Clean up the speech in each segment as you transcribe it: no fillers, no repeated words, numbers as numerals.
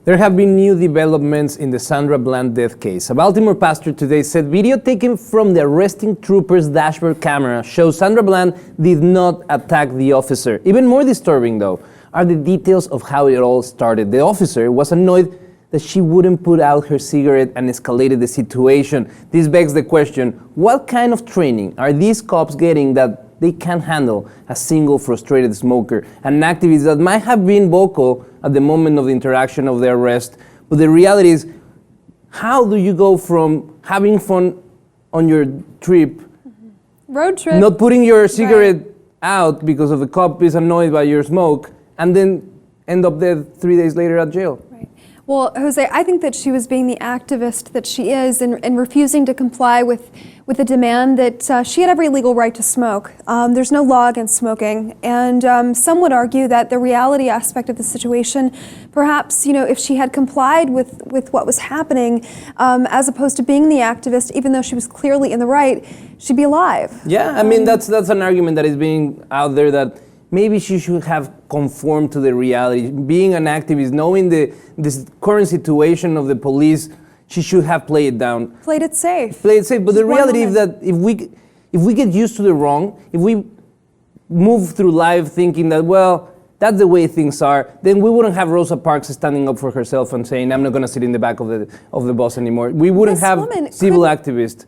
There have been new developments in the Sandra Bland death case. A Baltimore pastor today said video taken from the arresting trooper's dashboard camera shows Sandra Bland did not attack the officer. Even more disturbing, though, are the details of how it all started. The officer was annoyed that she wouldn't put out her cigarette and escalated the situation. This begs the question, what kind of training are these cops getting that they can't handle a single frustrated smoker, an activist that might have been vocal at the moment of the interaction of the arrest? But the reality is, how do you go from having fun on your trip, road trip, not putting your cigarette out because of the cop is annoyed by your smoke, and then end up dead 3 days later at jail? Right. Well, Jose, I think that she was being the activist that she is and refusing to comply with a demand that she had every legal right to smoke. There's no law against smoking, and some would argue that the reality aspect of the situation, perhaps, if she had complied with what was happening, as opposed to being the activist, even though she was clearly in the right, she'd be alive. Yeah, I mean, that's an argument that is being out there, that maybe she should have conformed to the reality. Being an activist, knowing this current situation of the police, she should have played it down. Played it safe. Played it safe, but the reality is that if we get used to the wrong, if we move through life thinking that, well, that's the way things are, then we wouldn't have Rosa Parks standing up for herself and saying, I'm not going to sit in the back of the bus anymore. We wouldn't have civil activists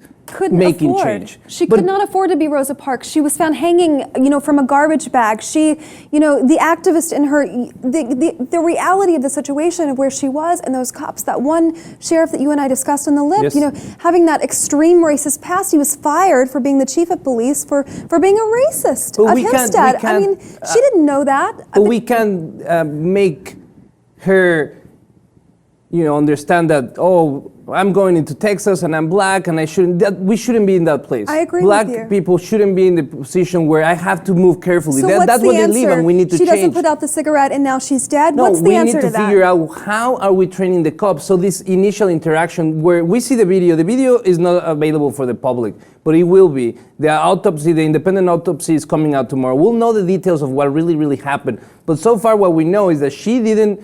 making change. She could not afford to be Rosa Parks. She was found hanging, from a garbage bag. She, the activist in her, the reality of the situation of where she was and those cops, that one sheriff that you and I discussed on the lip, yes. Having that extreme racist past. He was fired for being the chief of police for being a racist of Hempstead. I mean, she didn't know that. But we can make her, understand that, oh, I'm going into Texas and I'm black and we shouldn't be in that place. I agree with you. Black people shouldn't be in the position where I have to move carefully. So That's what they live, and we need to change. She doesn't put out the cigarette and now she's dead? No, what's the answer to that? We need to figure out how are we training the cops. So this initial interaction where we see the video is not available for the public, but it will be. The independent autopsy is coming out tomorrow. We'll know the details of what really, really happened. But so far what we know is that she didn't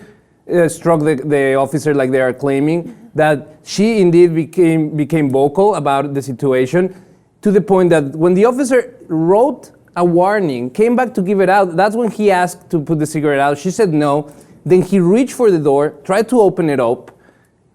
struck the officer like they are claiming, that she indeed became vocal about the situation, to the point that when the officer wrote a warning, came back to give it out, that's when he asked to put the cigarette out. She said no. Then he reached for the door, tried to open it up,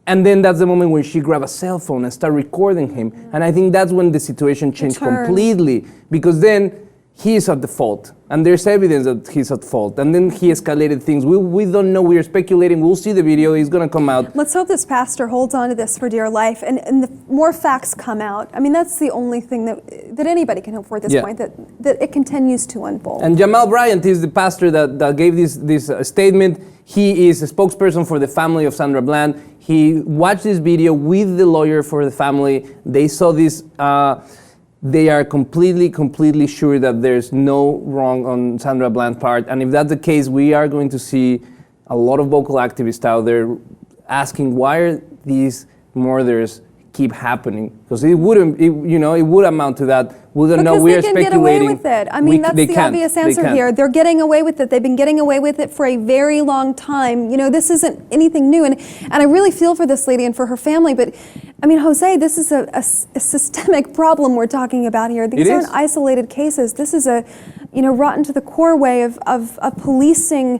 and then that's the moment when she grabbed a cell phone and started recording him. And I think that's when the situation changed completely, because then he is at the fault, and there's evidence that he's at fault, and then he escalated things. We don't know, we're speculating, we'll see the video, he's gonna come out. Let's hope this pastor holds on to this for dear life, and the more facts come out. I mean, that's the only thing that anybody can hope for at this point, that it continues to unfold. And Jamal Bryant is the pastor that gave this statement. He is a spokesperson for the family of Sandra Bland. He watched this video with the lawyer for the family. They saw this, they are completely sure that there's no wrong on Sandra Bland's part. And if that's the case, we are going to see a lot of vocal activists out there asking why are these murders keep happening? Because it would amount to that. We don't know. We are speculating. Because they can get away with it. I mean, that's the obvious answer here. They're getting away with it. They've been getting away with it for a very long time. This isn't anything new. And I really feel for this lady and for her family. But I mean, Jose, this is a systemic problem we're talking about here. These aren't isolated cases. This is a, rotten to the core way of policing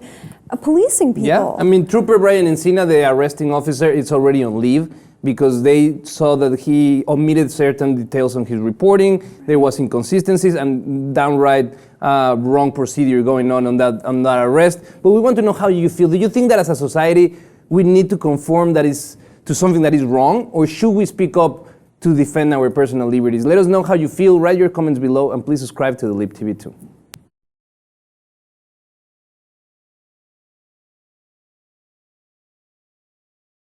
people. Yeah, I mean, Trooper Brian Encina, the arresting officer, is already on leave, because they saw that he omitted certain details on his reporting. There was inconsistencies and downright wrong procedure going on that arrest. But we want to know how you feel. Do you think that as a society we need to conform to something that is wrong, or should we speak up to defend our personal liberties? Let us know how you feel. Write your comments below, and please subscribe to the Lip TV too.